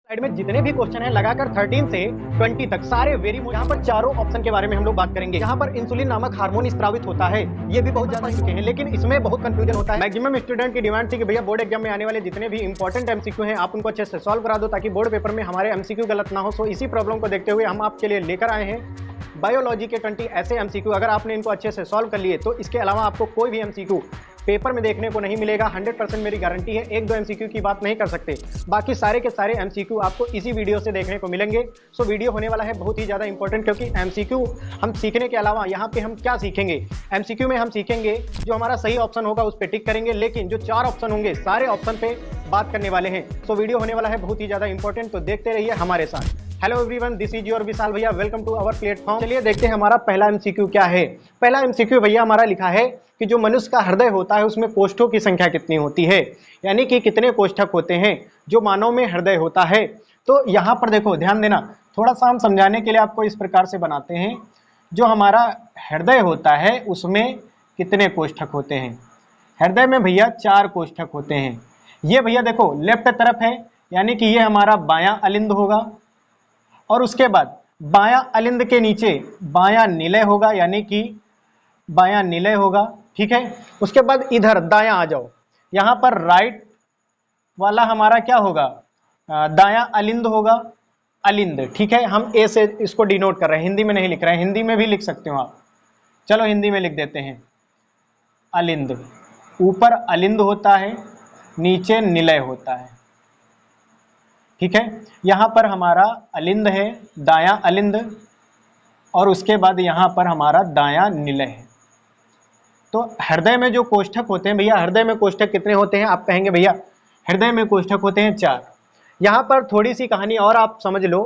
Side में जितने भी क्वेश्चन है लगाकर 13 से 20 तक सारे वेरी यहाँ पर चारों ऑप्शन के बारे में हम लोग बात करेंगे। यहाँ पर इंसुलिन नामक हार्मोन स्त्रावित होता है, ये भी बहुत ज्यादा चुके हैं, लेकिन इसमें बहुत कंफ्यूजन होता है। मैक्सिमम स्टूडेंट की डिमांड थी कि भैया बोर्ड एग्जाम में आने वाले जितने भी इंपॉर्टेंट एमसीक्यू हैं आप उनको अच्छे से सॉल्व करा दो ताकि बोर्ड पेपर में हमारे एमसीक्यू गलत ना हो। सो इसी प्रॉब्लम को देखते हुए हम आपके लिए लेकर आए हैं बायोलॉजी के 20 ऐसे एमसीक्यू। अगर आपने इनको अच्छे से सॉल्व कर लिए तो इसके अलावा आपको कोई भी एमसीक्यू पेपर में देखने को नहीं मिलेगा। 100% मेरी गारंटी है। एक दो एमसीक्यू की बात नहीं कर सकते, बाकी सारे के सारे एमसीक्यू आपको इसी वीडियो से देखने को मिलेंगे। सो वीडियो होने वाला है बहुत ही ज़्यादा इंपॉर्टेंट, क्योंकि एमसीक्यू हम सीखने के अलावा यहाँ पे हम क्या सीखेंगे। एमसीक्यू में हम सीखेंगे जो हमारा सही ऑप्शन होगा उस पर टिक करेंगे, लेकिन जो 4 ऑप्शन होंगे सारे ऑप्शन पे बात करने वाले हैं। सो वीडियो होने वाला है बहुत ही ज़्यादा इंपॉर्टेंट, तो देखते रहिए हमारे साथ। Hello everyone, this is your Vishal bhaiya, welcome to our platform. चलिए देखते हैं हमारा पहला एमसीक्यू क्या है। पहला एमसीक्यू भैया हमारा लिखा है कि जो मनुष्य का हृदय होता है उसमें कोष्ठों की संख्या कितनी होती है, यानी कि कितने कोष्ठक होते हैं जो मानव में हृदय होता है। तो यहाँ पर देखो ध्यान देना, थोड़ा सा हम समझाने के लिए आपको इस प्रकार से बनाते हैं। जो हमारा हृदय होता है उसमें कितने कोष्ठक होते हैं। हृदय में भैया 4 कोष्ठक होते हैं। ये भैया देखो लेफ्ट तरफ है, यानी कि ये हमारा बायां अलिंद होगा, और उसके बाद बायां अलिंद के नीचे बायां निलय होगा, यानी कि बायां निलय होगा। ठीक है, उसके बाद इधर दायां आ जाओ, यहां पर राइट वाला हमारा क्या होगा, दायां अलिंद होगा, अलिंद। ठीक है, हम ए से इसको डिनोट कर रहे हैं, हिंदी में नहीं लिख रहे हैं, हिंदी में भी लिख सकते हो आप। चलो हिंदी में लिख देते हैं अलिंद। ऊपर अलिंद होता है, नीचे निलय होता है। ठीक है, यहाँ पर हमारा अलिंद है, दायां अलिंद, और उसके बाद यहाँ पर हमारा दायां निलय है। तो हृदय में जो कोष्ठक होते हैं भैया, हृदय में कोष्ठक कितने होते हैं आप कहेंगे भैया, हृदय में कोष्ठक होते हैं 4। यहाँ पर थोड़ी सी कहानी और आप समझ लो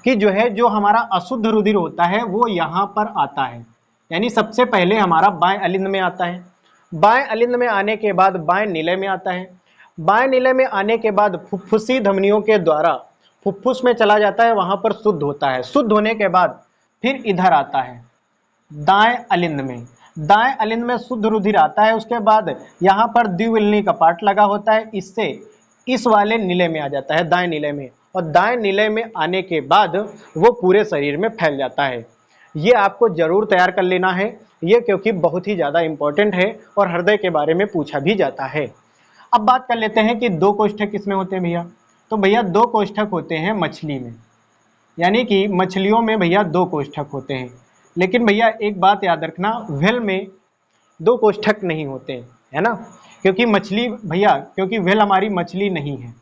कि जो है जो हमारा अशुद्ध रुधिर होता है वो यहाँ पर आता है, यानी सबसे पहले हमारा बाएं अलिंद में आता है। बाएं अलिंद में आने के बाद बाएं निलय में आता है। बाएं निलय में आने के बाद फुफ्फुसी धमनियों के द्वारा फुफ्फुस में चला जाता है, वहां पर शुद्ध होता है। शुद्ध होने के बाद फिर इधर आता है दाएं अलिंद में। दाएं अलिंद में शुद्ध रुधिर आता है, उसके बाद यहाँ पर द्विविलनी का पार्ट लगा होता है, इससे इस वाले निलय में आ जाता है, दाएं निलय में। और दाएं निलय में आने के बाद वो पूरे शरीर में फैल जाता है। ये आपको जरूर तैयार कर लेना है ये, क्योंकि बहुत ही ज़्यादा इंपॉर्टेंट है और हृदय के बारे में पूछा भी जाता है। अब बात कर लेते हैं कि 2 कोष्ठक किसमें होते हैं भैया। तो भैया 2 कोष्ठक होते हैं मछली में, यानी कि मछलियों में भैया 2 कोष्ठक होते हैं। लेकिन भैया एक बात याद रखना, व्हेल में 2 कोष्ठक नहीं होते, है ना, क्योंकि मछली भैया, क्योंकि व्हेल हमारी मछली नहीं है।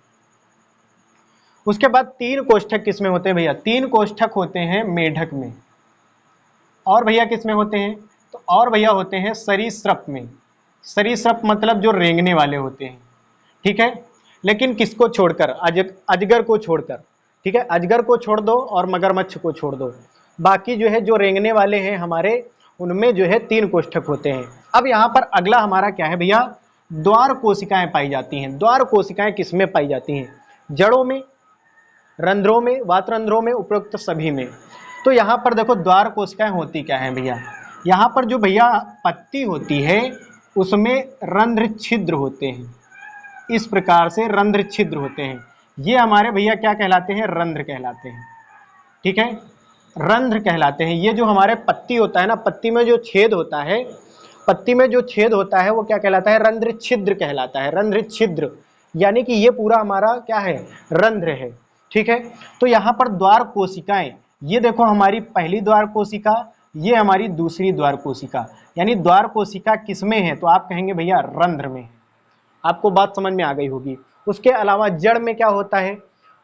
उसके बाद 3 कोष्ठक किसमें होते हैं भैया, 3 कोष्ठक होते हैं मेढक में। और भैया किसमें होते हैं, तो और भैया होते हैं सरीसृप में। सरीसृप मतलब जो रेंगने वाले होते हैं। ठीक है, लेकिन किसको छोड़कर, अजगर को छोड़कर। ठीक है, अजगर को छोड़ दो और मगरमच्छ को छोड़ दो, बाकी जो है जो रेंगने वाले हैं हमारे, उनमें जो है 3 कोष्ठक होते हैं। अब यहाँ पर अगला हमारा क्या है भैया, द्वार कोशिकाएं पाई जाती हैं। द्वार कोशिकाएं किसमें पाई जाती हैं, जड़ों में, रंध्रों में, वातरंध्रों में, उपरोक्त सभी में। तो यहाँ पर देखो द्वार कोशिकाएं होती क्या है भैया, यहाँ पर जो भैया पत्ती होती है उसमें रंध्र छिद्र होते हैं, इस प्रकार से रंध्र छिद्र होते हैं। ये हमारे भैया क्या कहलाते हैं, रंध्र कहलाते हैं। ठीक है, रंध्र कहलाते हैं। ये जो हमारे पत्ती होता है ना, पत्ती में जो छेद होता है, पत्ती में जो छेद होता है वो क्या कहलाता है, रंध्र छिद्र कहलाता है। रंध्र छिद्र यानी कि ये पूरा हमारा क्या है, रंध्र है। ठीक है, तो यहाँ पर द्वार कोशिकाएं, ये देखो हमारी पहली द्वार कोशिका, ये हमारी दूसरी द्वार कोशिका, यानी द्वार कोशिका किसमें है, तो आप कहेंगे भैया रंध्र में। आपको बात समझ में आ गई होगी। उसके अलावा जड़ में क्या होता है,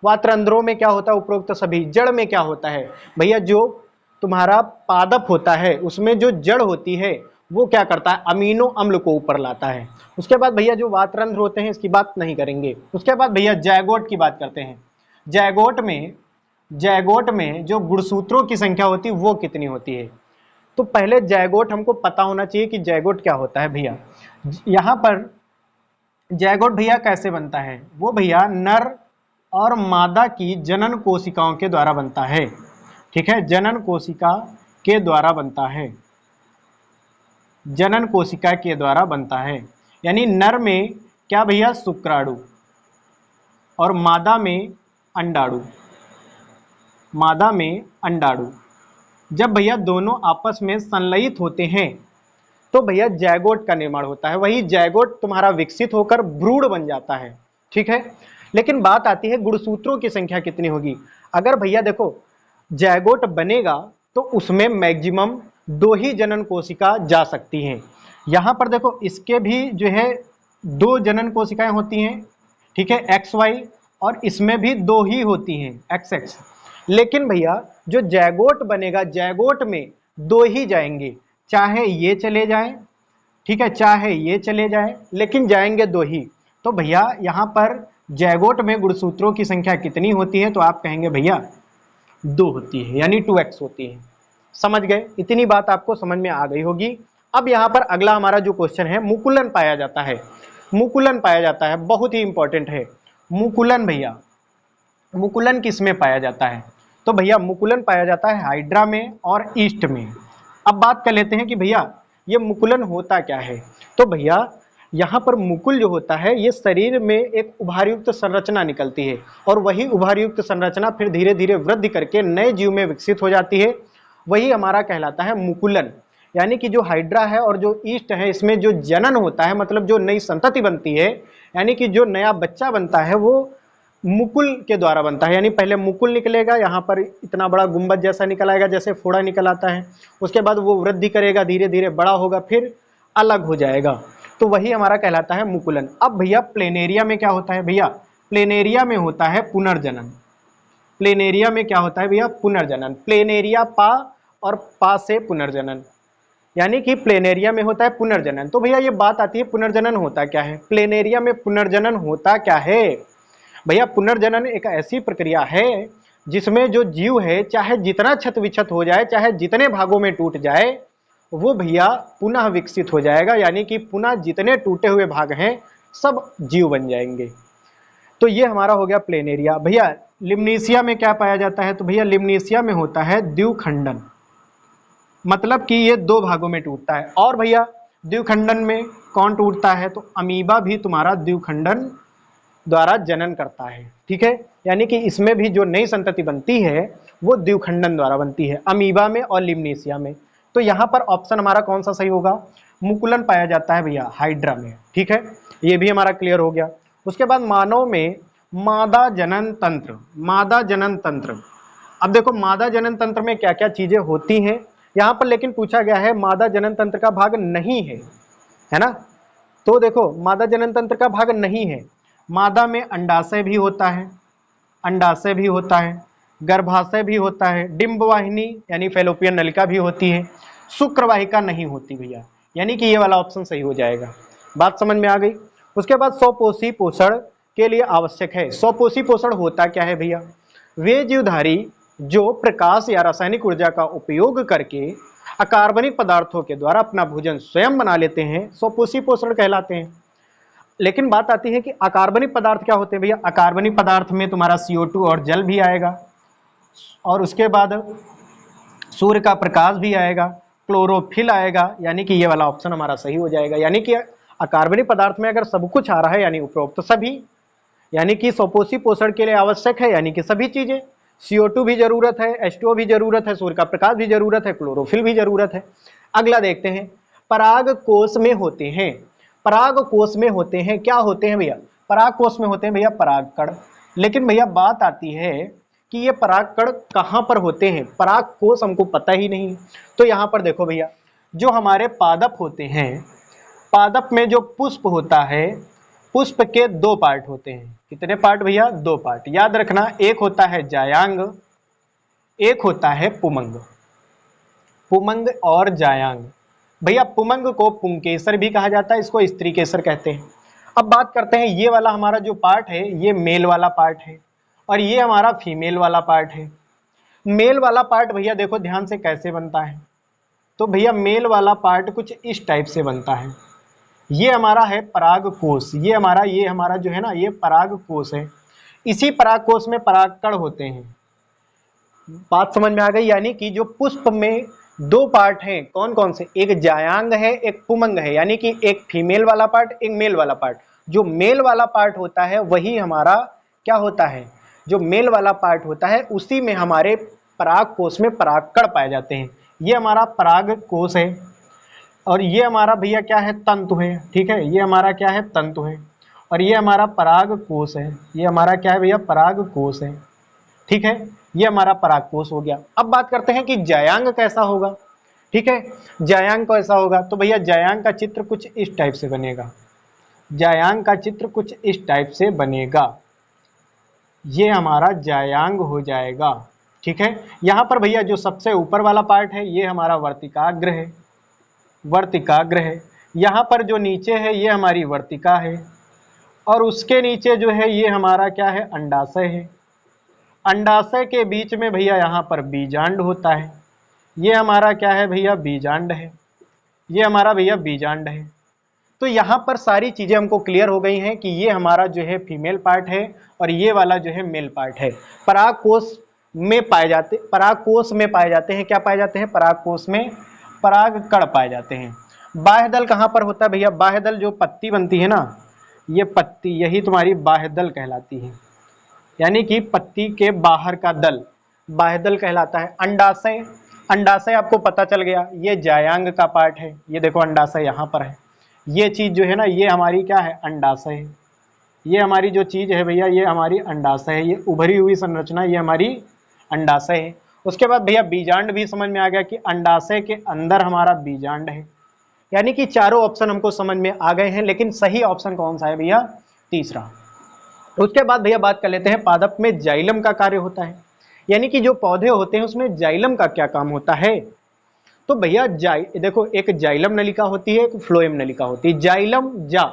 वातरंध्रों में क्या होता है, उपरोक्त सभी। जड़ में क्या होता है भैया, जो तुम्हारा पादप होता है उसमें जो जड़ होती है वो क्या करता है, अमीनो अम्ल को ऊपर लाता है। उसके बाद भैया जो वातरंध्र होते हैं इसकी बात नहीं करेंगे। उसके बाद भैया जैगोट की बात करते हैं। जैगोट में जो गुणसूत्रों की संख्या होती है वो कितनी होती है। तो पहले जैगोट हमको पता होना चाहिए कि जैगोट क्या होता है भैया। यहाँ पर जैगोट भैया कैसे बनता है, वो भैया नर और मादा की जनन कोशिकाओं के द्वारा बनता है। ठीक है, जनन कोशिका के द्वारा बनता है, जनन कोशिका के द्वारा बनता है। यानी नर में क्या भैया, शुक्राणु, और मादा में अंडाणु, मादा में अंडाणु। जब भैया दोनों आपस में संलयित होते हैं तो भैया जैगोट का निर्माण होता है। वही जैगोट तुम्हारा विकसित होकर भ्रूण बन जाता है, ठीक है। लेकिन बात आती है गुणसूत्रों की संख्या कितनी होगी। अगर भैया देखो जैगोट बनेगा तो उसमें मैक्सिमम 2 ही जनन कोशिका जा सकती हैं। यहाँ पर देखो इसके भी जो है 2 जनन कोशिकाएं होती हैं, ठीक है, XY, और इसमें भी 2 ही होती हैं, XX। लेकिन भैया जो जैगोट बनेगा, जैगोट में 2 ही जाएंगे, चाहे ये चले जाएं, ठीक है, चाहे ये चले जाएं, लेकिन जाएंगे 2 ही। तो भैया यहाँ पर जैगोट में गुणसूत्रों की संख्या कितनी होती है, तो आप कहेंगे भैया 2 होती है, यानी 2x होती है। समझ गए, इतनी बात आपको समझ में आ गई होगी। अब यहाँ पर अगला हमारा जो क्वेश्चन है, मुकुलन पाया जाता है। मुकुलन पाया जाता है, बहुत ही इंपॉर्टेंट है। मुकुलन भैया, मुकुलन किस में पाया जाता है, तो भैया मुकुलन पाया जाता है हाइड्रा में और ईस्ट में। अब बात कर लेते हैं कि भैया ये मुकुलन होता क्या है। तो भैया यहाँ पर मुकुल जो होता है, ये शरीर में एक उभारयुक्त संरचना निकलती है, और वही उभारयुक्त संरचना फिर धीरे धीरे वृद्धि करके नए जीव में विकसित हो जाती है। वही हमारा कहलाता है मुकुलन। यानी कि जो हाइड्रा है और जो ईस्ट है, इसमें जो जनन होता है, मतलब जो नई संतति बनती है, यानी कि जो नया बच्चा बनता है, वो मुकुल के द्वारा बनता है। यानी पहले मुकुल निकलेगा, यहाँ पर इतना बड़ा गुंबद जैसा निकल आएगा, जैसे फोड़ा निकल आता है। उसके बाद वो वृद्धि करेगा, धीरे धीरे बड़ा होगा, फिर अलग हो जाएगा। तो वही हमारा कहलाता है मुकुलन। अब भैया प्लेनेरिया में क्या होता है, भैया प्लेनेरिया में होता है पुनर्जनन। प्लेनेरिया में क्या होता है भैया, पुनर्जनन। प्लेनेरिया पा और पा से पुनर्जनन, यानी कि प्लेनेरिया में होता है पुनर्जनन। तो भैया ये बात आती है पुनर्जनन होता क्या है, प्लेनेरिया में पुनर्जनन होता क्या है। भैया पुनर्जनन एक ऐसी प्रक्रिया है जिसमें जो जीव है, चाहे जितना क्षत विक्षत हो जाए, चाहे जितने भागों में टूट जाए, वो भैया पुनः विकसित हो जाएगा। यानी कि पुनः जितने टूटे हुए भाग हैं सब जीव बन जाएंगे। तो ये हमारा हो गया प्लेनेरिया। भैया लिम्नीशिया में क्या पाया जाता है, तो भैया लिम्नीशिया में होता है द्विखंडन, मतलब कि ये 2 भागों में टूटता है। और भैया द्विखंडन में कौन टूटता है, तो अमीबा भी तुम्हारा द्विखंडन द्वारा जनन करता है, ठीक है। यानी कि इसमें भी जो नई संतति बनती है वो द्विखंडन द्वारा बनती है, अमीबा में और लिम्नीशिया में। तो यहाँ पर ऑप्शन हमारा कौन सा सही होगा, मुकुलन पाया जाता है भैया हाइड्रा में, ठीक है। ये भी हमारा क्लियर हो गया। उसके बाद मानव में मादा जनन तंत्र, मादा जनन तंत्र। अब देखो मादा जनन तंत्र में क्या क्या चीजें होती हैं यहाँ पर, लेकिन पूछा गया है मादा जनन तंत्र का भाग नहीं है ना। तो देखो मादा जनन तंत्र का भाग नहीं है। मादा में अंडाशय भी होता है, अंडाशय भी होता है, गर्भाशय भी होता है, डिंबवाहिनी यानी फैलोपियन नलिका भी होती है, शुक्रवाहिका नहीं होती भैया। यानी कि ये वाला ऑप्शन सही हो जाएगा। बात समझ में आ गई। उसके बाद स्वपोषी पोषण के लिए आवश्यक है। स्वपोषी पोषण होता क्या है भैया, वे जीवधारी जो प्रकाश या रासायनिक ऊर्जा का उपयोग करके अकार्बनिक पदार्थों के द्वारा अपना भोजन स्वयं बना लेते हैं, स्वपोषी पोषण कहलाते हैं। लेकिन बात आती है कि अकार्बनिक पदार्थ क्या होते हैं भैया। अकार्बनिक पदार्थ में तुम्हारा CO2 और जल भी आएगा, और उसके बाद सूर्य का प्रकाश भी आएगा, क्लोरोफिल आएगा। यानी कि ये वाला ऑप्शन हमारा सही हो जाएगा। यानी कि अकार्बनिक पदार्थ में अगर सब कुछ आ रहा है, यानी उपरोक्त सभी, यानी कि स्वपोषी पोषण के लिए आवश्यक है, यानी कि सभी चीजें। CO2 भी जरूरत है, H2O भी जरूरत है, सूर्य का प्रकाश भी जरूरत है, क्लोरोफिल भी जरूरत है। अगला देखते हैं, पराग कोष में होते हैं। पराग कोष में होते हैं, क्या होते हैं भैया, पराग कोष में होते हैं भैया परागकण। लेकिन भैया बात आती है कि ये परागकण कहाँ पर होते हैं, पराग कोष हमको पता ही नहीं। तो यहाँ पर देखो भैया, जो हमारे पादप होते हैं, पादप में जो पुष्प होता है, पुष्प के 2 पार्ट होते हैं। कितने पार्ट भैया, 2 पार्ट। याद रखना, एक होता है जायांग, एक होता है पुमंग। पुमंग और जायांग। भैया पुमंग को पुंकेसर भी कहा जाता है, इसको स्त्री केसर कहते हैं। अब बात करते हैं, ये वाला हमारा जो पार्ट है ये मेल वाला पार्ट है, और ये हमारा फीमेल वाला पार्ट है। मेल वाला पार्ट भैया देखो ध्यान से कैसे बनता है, तो भैया मेल वाला पार्ट कुछ इस टाइप से बनता है। ये हमारा है पराग कोष, ये हमारा जो है ना, ये पराग कोष है। इसी पराग कोष में परागकण होते हैं। बात समझ में आ गई। यानी कि जो पुष्प में 2 पार्ट हैं, कौन कौन से, एक जायांग है, एक पुमंग है। यानी कि एक फीमेल वाला पार्ट, एक मेल वाला पार्ट। जो मेल वाला पार्ट होता है वही हमारा क्या होता है, जो मेल वाला पार्ट होता है उसी में हमारे पराग कोश में परागकण पाए जाते हैं। ये हमारा पराग कोश है और ये हमारा भैया क्या है, तंतु है। ठीक है, ये हमारा क्या है, तंतु है और ये हमारा पराग कोश है। ये हमारा क्या है भैया, पराग कोश है। ठीक है, ये हमारा पराग कोश हो गया। अब बात करते हैं कि जायांग कैसा होगा। ठीक है, जायांग कैसा होगा, तो भैया जायांग का चित्र कुछ इस टाइप से बनेगा। जायांग का चित्र कुछ इस टाइप से बनेगा। ये हमारा जायांग हो जाएगा। ठीक है, यहाँ पर भैया जो सबसे ऊपर वाला पार्ट है ये हमारा वर्तिकाग्र है, वर्तिकाग्र है। यहाँ पर जो नीचे है ये हमारी वर्तिका है और उसके नीचे जो है ये हमारा क्या है, अंडाशय है। अंडाशय के बीच में भैया यहाँ पर बीजांड होता है। ये हमारा क्या है भैया, बीजांड है। ये हमारा भैया बीजांड है। तो यहाँ पर सारी चीज़ें हमको क्लियर हो गई हैं कि ये हमारा जो है फीमेल पार्ट है और ये वाला जो है मेल पार्ट है। परागकोश में पाए जाते, परागकोश में पाए जाते हैं, क्या पाए जाते हैं, परागकोश में परागकण पाए जाते हैं। बाह्यदल कहाँ पर होता है भैया, बाह्यदल जो पत्ती बनती है ना, ये पत्ती, यही तुम्हारी बाह्यदल कहलाती है, यानी कि पत्ती के बाहर का दल बाह्यदल कहलाता है। अंडाशय, अंडाशय आपको पता चल गया, ये जायांग का पार्ट है। ये देखो अंडाशय यहाँ पर है, ये चीज़ जो है ना ये हमारी क्या है, अंडाशय है। ये हमारी जो चीज़ है भैया ये हमारी अंडाशय है, ये उभरी हुई संरचना ये हमारी अंडाशय है। उसके बाद भैया बीजांड भी समझ में आ गया कि अंडाशय के अंदर हमारा बीजांड है। यानी कि चारों ऑप्शन हमको समझ में आ गए हैं, लेकिन सही ऑप्शन कौन सा है भैया, तीसरा। उसके बाद भैया बात कर लेते हैं पादप में जाइलम का कार्य होता है, यानी कि जो पौधे होते हैं उसमें जाइलम का क्या काम होता है। तो भैया देखो एक जाइलम नलिका होती है, एक फ्लोएम नलिका होती है। जाइलम जा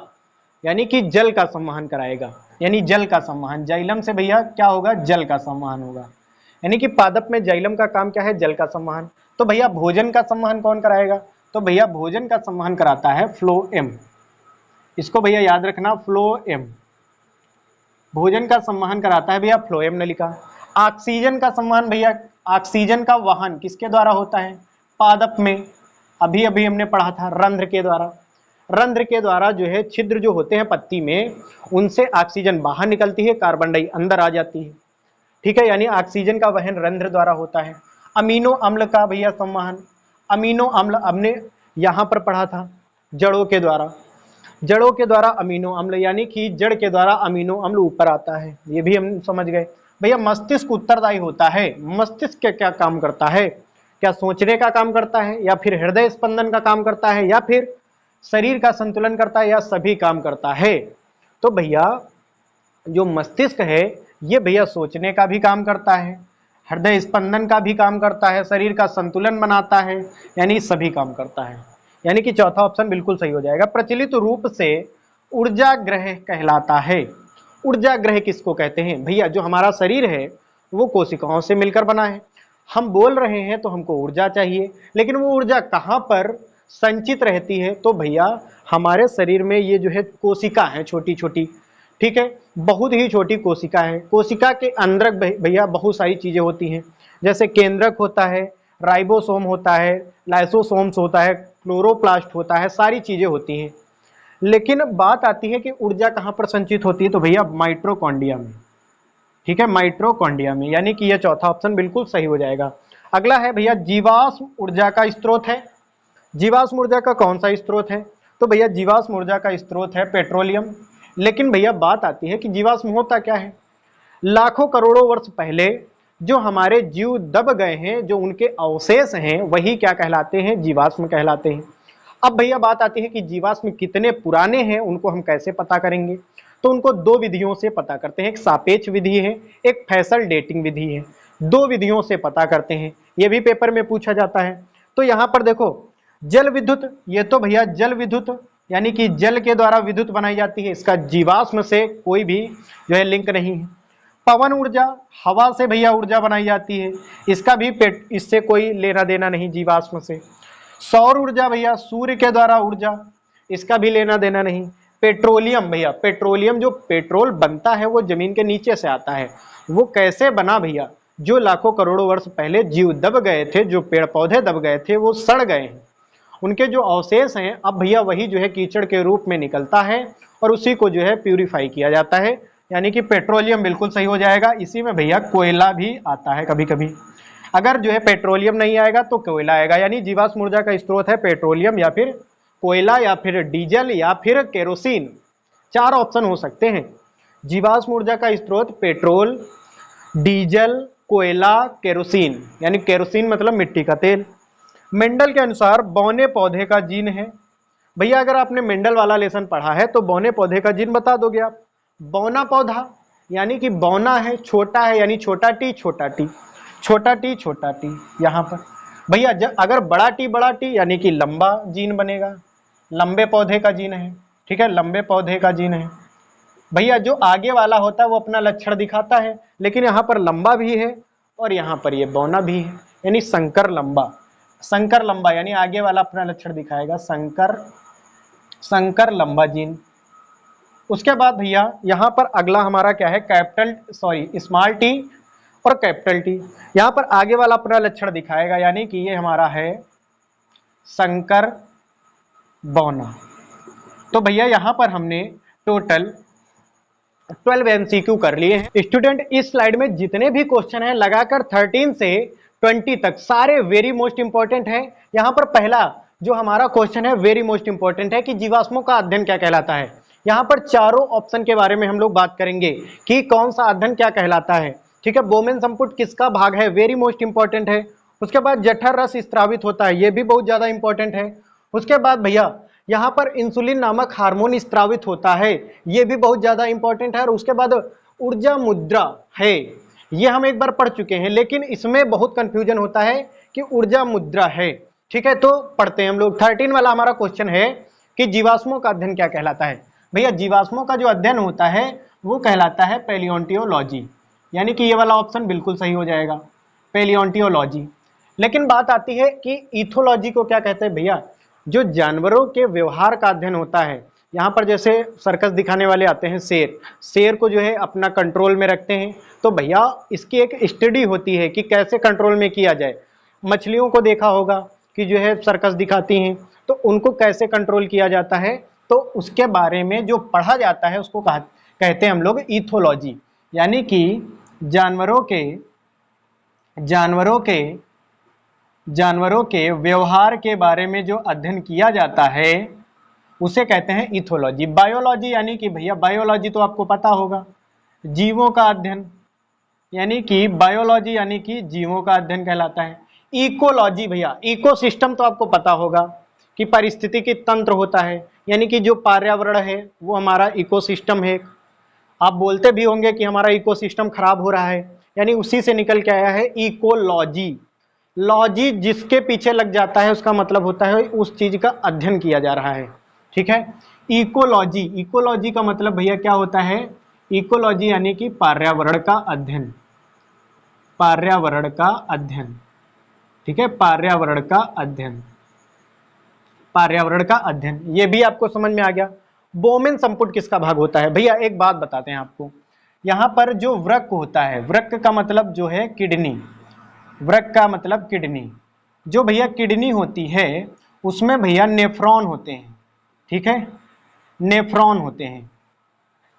यानी कि जल का संवहन कराएगा, यानी जल का संवहन। जाइलम से भैया क्या होगा, जल का संवहन होगा। यानी कि पादप में जाइलम का काम क्या है, जल का संवहन। तो भैया भोजन का संवहन कौन कराएगा, तो भैया भोजन का संवहन कराता है फ्लोएम। इसको भैया याद रखना, फ्लोएम भोजन का संवहन कराता है भैया फ्लोएम नलिका। ऑक्सीजन का संवहन भैया, ऑक्सीजन का वहन किसके द्वारा होता है, पादप में। अभी अभी हमने पढ़ा था रंध्र के द्वारा। रंध्र के द्वारा जो है छिद्र जो होते हैं पत्ती में, उनसे ऑक्सीजन बाहर निकलती है, कार्बन डाई अंदर आ जाती है। ठीक है, यानी ऑक्सीजन का वहन रंध्र द्वारा होता है। अमीनो अम्ल का भैया संवहन, अमीनो अम्ल हमने यहाँ पर पढ़ा था, जड़ों के द्वारा। जड़ों के द्वारा अमीनो अम्ल, यानी कि जड़ के द्वारा अमीनो अम्ल ऊपर आता है, ये भी हम समझ गए। भैया मस्तिष्क उत्तरदायी होता है। मस्तिष्क क्या काम करता है, क्या सोचने का काम करता है, या फिर हृदय स्पंदन का काम करता है, या फिर शरीर का संतुलन करता है, या सभी काम करता है। तो भैया जो मस्तिष्क है ये भैया सोचने का भी काम करता है, हृदय स्पंदन का भी काम करता है, शरीर का संतुलन बनाता है, यानी सभी काम करता है। यानी कि चौथा ऑप्शन बिल्कुल सही हो जाएगा। प्रचलित रूप से ऊर्जा ग्रह कहलाता है। ऊर्जा ग्रह किसको कहते हैं भैया, जो हमारा शरीर है वो कोशिकाओं से मिलकर बना है। हम बोल रहे हैं तो हमको ऊर्जा चाहिए, लेकिन वो ऊर्जा कहाँ पर संचित रहती है, तो भैया हमारे शरीर में ये जो है कोशिका है छोटी छोटी। ठीक है, बहुत ही छोटी कोशिका है। कोशिका के अंदर भैया बहुत सारी चीजें होती हैं, जैसे केंद्रक होता है, राइबोसोम होता है, लाइसोसोम्स होता है, क्लोरोप्लास्ट होता है, सारी चीजें होती हैं। लेकिन बात आती है कि ऊर्जा कहाँ पर संचित होती है, तो भैया माइटोकॉन्ड्रिया में। ठीक है, माइटोकॉन्ड्रिया में, यानी कि यह चौथा ऑप्शन बिल्कुल सही हो जाएगा। अगला है भैया जीवाश्म ऊर्जा का स्रोत है। जीवाश्म ऊर्जा का कौन सा स्रोत है, तो भैया जीवाश्म ऊर्जा का स्रोत है पेट्रोलियम। लेकिन भैया बात आती है कि जीवाश्म होता क्या है। लाखों करोड़ों वर्ष पहले जो हमारे जीव दब गए हैं, जो उनके अवशेष हैं, वही क्या कहलाते हैं, जीवाश्म कहलाते हैं। अब भैया बात आती है कि जीवाश्म कितने पुराने हैं, उनको हम कैसे पता करेंगे, तो उनको दो विधियों से पता करते हैं। एक सापेक्ष विधि है, एक फैसल डेटिंग विधि है। दो विधियों से पता करते हैं, ये भी पेपर में पूछा जाता है। तो यहाँ पर देखो जल विद्युत, ये तो भैया जल विद्युत यानी कि जल के द्वारा विद्युत बनाई जाती है, इसका जीवाश्म से कोई भी जो है लिंक नहीं है। पवन ऊर्जा, हवा से भैया ऊर्जा बनाई जाती है, इसका भी इससे कोई लेना देना नहीं जीवाश्म से। सौर ऊर्जा भैया सूर्य के द्वारा ऊर्जा, इसका भी लेना देना नहीं। पेट्रोलियम भैया, पेट्रोलियम जो पेट्रोल बनता है वो जमीन के नीचे से आता है। वो कैसे बना भैया, जो लाखों करोड़ों वर्ष पहले जीव दब गए थे, जो पेड़ पौधे दब गए थे, वो सड़ गए हैं, उनके जो अवशेष हैं अब भैया वही जो है कीचड़ के रूप में निकलता है और उसी को जो है प्यूरिफाई किया जाता है, यानी कि पेट्रोलियम बिल्कुल सही हो जाएगा। इसी में भैया कोयला भी आता है कभी कभी। अगर जो है पेट्रोलियम नहीं आएगा तो कोयला आएगा, यानी जीवाश्म ऊर्जा का स्रोत है पेट्रोलियम या फिर कोयला या फिर डीजल या फिर केरोसिन। 4 ऑप्शन हो सकते हैं। जीवाश्म ऊर्जा का स्रोत पेट्रोल, डीजल, कोयला, केरोसिन, यानी केरोसिन मतलब मिट्टी का तेल। मेंडल के अनुसार बौने पौधे का जीन है। भैया अगर आपने मेंडल वाला लेसन पढ़ा है तो बौने पौधे का जीन बता दोगे आप। बौना पौधा यानी कि बौना है, छोटा है यानी छोटा टी छोटा टी, छोटा टी छोटा टी यहाँ पर। भैया अगर बड़ा टी यानी कि लंबा जीन बनेगा, लंबे पौधे का जीन है, ठीक है, लंबे पौधे का जीन है। भैया जो आगे वाला होता है वो अपना लक्षण दिखाता है, लेकिन यहाँ पर लंबा भी है और यहाँ पर ये बौना भी है, यानी संकर लंबा। संकर लंबा यानी आगे वाला अपना लक्षण दिखाएगा, संकर लंबा जीन। उसके बाद भैया यहाँ पर अगला हमारा क्या है, स्मॉल टी और कैपिटल टी। यहाँ पर आगे वाला अपना लक्षण दिखाएगा, यानी कि ये हमारा है संकर बौना। तो भैया यहाँ पर हमने टोटल 12 MCQ कर लिए हैं। स्टूडेंट इस स्लाइड में जितने भी क्वेश्चन हैं लगाकर 13 से 20 तक सारे वेरी मोस्ट इंपॉर्टेंट हैं। यहाँ पर पहला जो हमारा क्वेश्चन है वेरी मोस्ट इंपॉर्टेंट है कि जीवाश्मों का अध्ययन क्या कहलाता है। यहाँ पर चारों ऑप्शन के बारे में हम लोग बात करेंगे कि कौन सा अध्ययन क्या कहलाता है, ठीक है। बोमेन संपुट किसका भाग है, वेरी मोस्ट इंपॉर्टेंट है। उसके बाद जठर रस स्त्रावित होता है, ये भी बहुत ज्यादा इंपॉर्टेंट है। उसके बाद भैया यहाँ पर इंसुलिन नामक हार्मोन स्त्रावित होता है, ये भी बहुत ज्यादा इंपॉर्टेंट है। और उसके बाद ऊर्जा मुद्रा है, ये हम एक बार पढ़ चुके हैं, लेकिन इसमें बहुत कंफ्यूजन होता है कि ऊर्जा मुद्रा है, ठीक है। तो पढ़ते हैं हम लोग। 13 वाला हमारा क्वेश्चन है कि जीवाश्मों का अध्ययन क्या कहलाता है। भैया जीवाश्मों का जो अध्ययन होता है वो कहलाता है पैलियोंटोलॉजी, यानी कि ये वाला ऑप्शन बिल्कुल सही हो जाएगा, पैलियोंटोलॉजी। लेकिन बात आती है कि इथोलॉजी को क्या कहते हैं। भैया जो जानवरों के व्यवहार का अध्ययन होता है, यहाँ पर जैसे सर्कस दिखाने वाले आते हैं, शेर को जो है अपना कंट्रोल में रखते हैं, तो भैया इसकी एक स्टडी होती है कि कैसे कंट्रोल में किया जाए। मछलियों को देखा होगा कि जो है सर्कस दिखाती हैं, तो उनको कैसे कंट्रोल किया जाता है, तो उसके बारे में जो पढ़ा जाता है उसको कहते हैं हम लोग इथोलॉजी, यानी कि जानवरों के व्यवहार के बारे में जो अध्ययन किया जाता है उसे कहते हैं इथोलॉजी। बायोलॉजी यानी कि भैया बायोलॉजी तो आपको पता होगा, जीवों का अध्ययन, यानी कि बायोलॉजी यानी कि जीवों का अध्ययन कहलाता है। इकोलॉजी भैया इकोसिस्टम तो आपको पता होगा कि पारिस्थितिकी तंत्र होता है, यानी कि जो पर्यावरण है वो हमारा इकोसिस्टम है। आप बोलते भी होंगे कि हमारा इकोसिस्टम खराब हो रहा है, यानी उसी से निकल के आया है इकोलॉजी। लॉजी जिसके पीछे लग जाता है उसका मतलब होता है उस चीज का अध्ययन किया जा रहा है, ठीक है। इकोलॉजी का मतलब भैया क्या होता है, इकोलॉजी यानी कि पर्यावरण का अध्ययन, ठीक है, पर्यावरण का अध्ययन, ये भी आपको समझ में आ गया। बोमेन संपुट किसका भाग होता है। भैया एक बात बताते हैं आपको, यहाँ पर जो वृक्क होता है, वृक्क का मतलब जो है किडनी, वृक्क का मतलब किडनी, जो भैया किडनी होती है उसमें भैया नेफ्रॉन होते हैं, ठीक है, नेफ्रॉन होते हैं।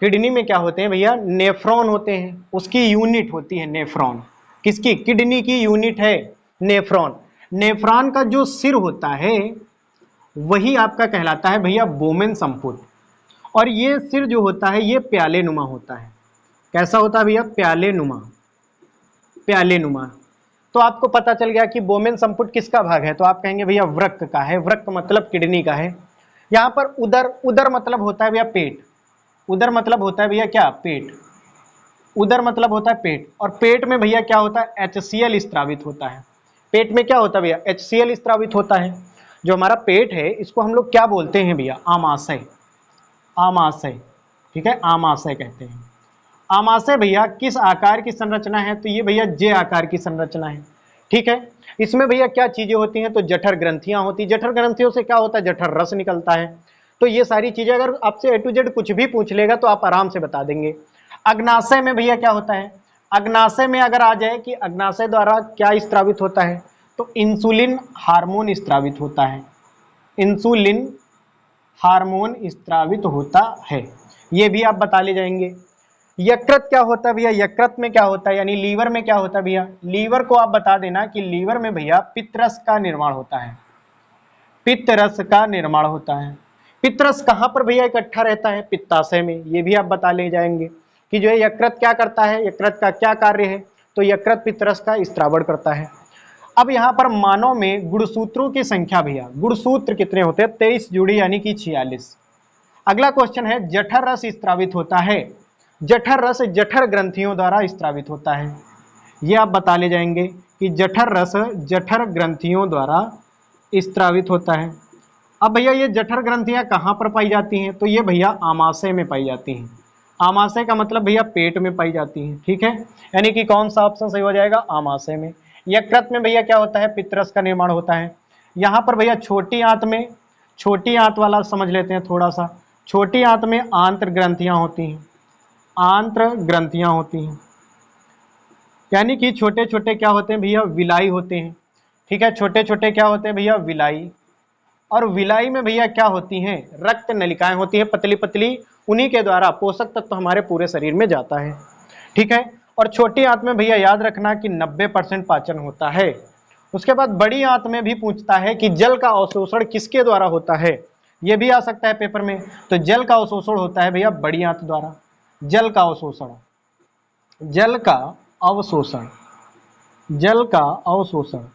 किडनी में क्या होते हैं भैया, नेफ्रॉन होते हैं, उसकी यूनिट होती है नेफ्रॉन। किसकी, किडनी की यूनिट है नेफ्रॉन। नेफ्रॉन का जो सिर होता है वही आपका कहलाता है भैया बोमेन संपुट। और ये सिर जो होता है ये प्याले नुमा होता है। कैसा होता है भैया, प्याले नुमा। तो आपको पता चल गया कि बोमेन संपुट किसका भाग है, तो आप कहेंगे भैया वृक्क का है, वृक्क मतलब किडनी का है। यहाँ पर उदर मतलब होता है भैया पेट, उदर मतलब होता है भैया क्या, पेट, उदर मतलब होता है पेट। और पेट में भैया क्या होता है, HCl स्त्रावित होता है। पेट में क्या होता है भैया, HCl स्त्रावित होता है। जो हमारा पेट है इसको हम लोग क्या बोलते हैं भैया, आमाशय, ठीक है, आमाशय कहते हैं। आमाशय भैया किस आकार की संरचना है, तो ये भैया जे आकार की संरचना है, ठीक है। इसमें भैया क्या चीजें होती हैं, तो जठर ग्रंथियां होती, जठर ग्रंथियों से क्या होता है, जठर रस निकलता है। तो ये सारी चीजें अगर आपसे A to Z कुछ भी पूछ लेगा तो आप आराम से बता देंगे। अग्नाशय में भैया क्या होता है, अग्नाशय में अगर आ जाए कि अग्नाशय द्वारा क्या स्त्रावित होता है, तो इंसुलिन हार्मोन स्त्रावित होता है, इंसुलिन हार्मोन स्त्रावित होता है, ये भी आप बता ले जाएंगे। यकृत क्या होता है भैया, यकृत में क्या होता है, यानी लीवर में क्या होता है भैया, लीवर को आप बता देना कि लीवर में भैया पित्तरस का निर्माण होता है, पित्तरस का निर्माण होता है। पित्तरस कहां पर भैया इकट्ठा रहता है, पित्ताशय में, ये भी आप बता ले जाएंगे कि जो है यकृत क्या करता है, यकृत का क्या कार्य है, तो यकृत पित्तरस का स्त्रावण करता है। अब यहाँ पर मानव में गुणसूत्रों की संख्या भैया, गुणसूत्र कितने होते हैं, 23 जोड़ी यानी कि 46। अगला क्वेश्चन है जठर रस स्त्रावित होता है, जठर रस जठर ग्रंथियों द्वारा स्त्रावित होता है, ये आप बता ले जाएंगे कि जठर रस जठर ग्रंथियों द्वारा स्त्रावित होता है। अब भैया ये जठर ग्रंथियां कहाँ पर पाई जाती हैं, तो ये भैया आमाशय में पाई जाती हैं। आमाशय का मतलब भैया पेट में पाई जाती हैं, ठीक है, यानी कि कौन सा ऑप्शन सही हो जाएगा, आमाशय में। यकृत में भैया क्या होता है, पित्तरस का निर्माण होता है। यहाँ पर भैया छोटी आंत में, छोटी आंत वाला समझ लेते हैं थोड़ा सा, छोटी आंत में आंत्र ग्रंथियां होती हैं, आंत्र ग्रंथियां होती हैं, यानी कि छोटे छोटे क्या होते हैं भैया, विलाई होते हैं, ठीक है, छोटे छोटे क्या होते हैं भैया, विलाई। और विलाई में भैया क्या होती हैं, रक्त नलिकाएं होती हैं, पतली पतली, उन्हीं के द्वारा पोषक तत्व तो हमारे पूरे शरीर में जाता है, ठीक है। और छोटी आंत में भैया याद रखना कि 90% पाचन होता है। उसके बाद बड़ी आंत में भी पूछता है कि जल का अवशोषण किसके द्वारा होता है, ये भी आ सकता है पेपर में। तो जल का अवशोषण होता है भैया बड़ी आंत द्वारा, जल का अवशोषण, जल का अवशोषण, जल का अवशोषण,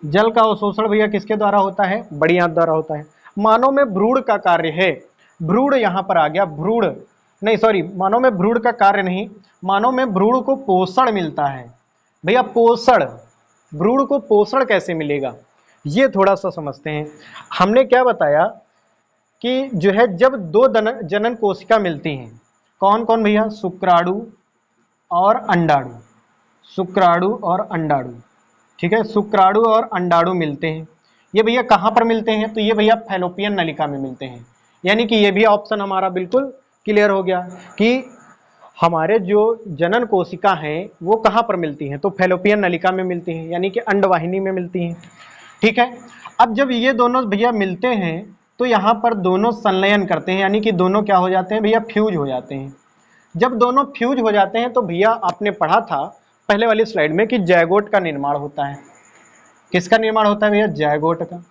जल का अवशोषण भैया किसके द्वारा होता है, बड़ी आंत द्वारा होता है। मानव में भ्रूण का कार्य है, भ्रूण यहाँ पर आ गया, भ्रूण नहीं सॉरी, मानव में भ्रूण का कार्य नहीं, मानव में भ्रूण को पोषण मिलता है भैया, पोषण, भ्रूण को पोषण कैसे मिलेगा, ये थोड़ा सा समझते हैं। हमने क्या बताया कि जो है जब दो जनन कोशिका मिलती हैं, कौन कौन भैया, शुक्राणु और अंडाणु, शुक्राणु और अंडाणु, ठीक है, शुक्राणु और अंडाणु मिलते हैं। ये भैया कहाँ पर मिलते हैं, तो ये भैया फैलोपियन नलिका में मिलते हैं, यानी कि ये भी ऑप्शन हमारा बिल्कुल क्लियर हो गया कि हमारे जो जनन कोशिका हैं वो कहाँ पर मिलती हैं, तो फैलोपियन नलिका में मिलती हैं, यानी कि अंडवाहिनी में मिलती हैं, ठीक है। अब जब ये दोनों भैया मिलते हैं तो यहाँ पर दोनों संलयन करते हैं, यानी कि दोनों क्या हो जाते हैं भैया, फ्यूज हो जाते हैं। जब दोनों फ्यूज हो जाते हैं तो भैया आपने पढ़ा था पहले वाली स्लाइड में कि जायगोट का निर्माण होता है। किसका निर्माण होता है भैया, जायगोट का।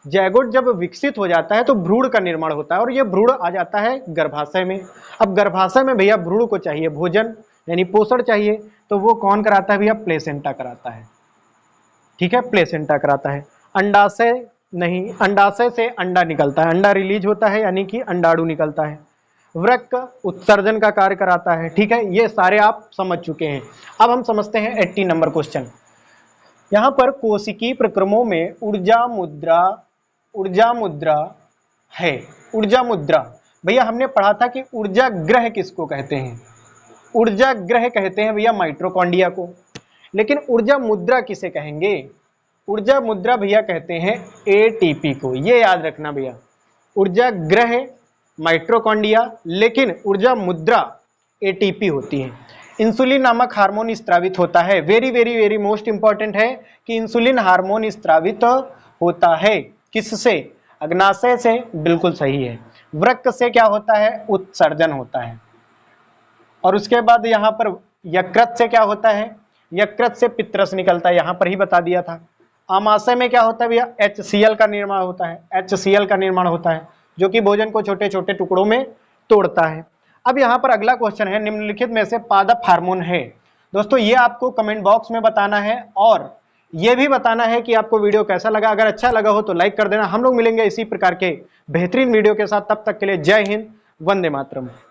जायगोट जब विकसित हो जाता है तो भ्रूण का निर्माण होता है, और ये भ्रूण आ जाता है गर्भाशय में। अब गर्भाशय में भैया भ्रूण को चाहिए भोजन, यानी पोषण चाहिए, तो वो कौन कराता है भैया, प्लेसेंटा कराता है, ठीक है, प्लेसेंटा कराता है। अंडाशय नहीं, अंडाशय से अंडा निकलता है, अंडा रिलीज होता है, यानी कि अंडाणु निकलता है। वृक्क उत्सर्जन का कार्य कराता है, ठीक है, ये सारे आप समझ चुके हैं। अब हम समझते हैं 80 नंबर क्वेश्चन। यहाँ पर कोशिकीय प्रक्रमों में ऊर्जा मुद्रा, ऊर्जा मुद्रा है, ऊर्जा मुद्रा भैया हमने पढ़ा था कि ऊर्जा ग्रह किसको कहते हैं, ऊर्जा ग्रह कहते हैं भैया माइटोकॉन्ड्रिया को, लेकिन ऊर्जा मुद्रा किसे कहेंगे, ऊर्जा मुद्रा भैया कहते हैं एटीपी को, ये याद रखना भैया। ऊर्जा ग्रह माइटोकॉन्ड्रिया, लेकिन ऊर्जा मुद्रा एटीपी होती है। इंसुलिन नामक हार्मोन स्त्रावित होता है, very very very most important है कि इंसुलिन हार्मोन स्त्रावित होता है, किससे, अग्नाशय से, बिल्कुल सही है। वृक्क से क्या होता है, उत्सर्जन होता है। और उसके बाद यहाँ पर यकृत से क्या होता है, यकृत से पित्तरस निकलता है, यहाँ पर ही बता दिया था। आमाशय में क्या होता है भैया, HCl का निर्माण होता है, HCl का निर्माण होता है, जो कि भोजन को छोटे छोटे टुकड़ों में तोड़ता है। अब यहाँ पर अगला क्वेश्चन है, निम्नलिखित में से पादप हार्मोन है। दोस्तों ये आपको कमेंट बॉक्स में बताना है, और ये भी बताना है कि आपको वीडियो कैसा लगा। अगर अच्छा लगा हो तो लाइक कर देना। हम लोग मिलेंगे इसी प्रकार के बेहतरीन वीडियो के साथ, तब तक के लिए जय हिंद, वंदे मातरम।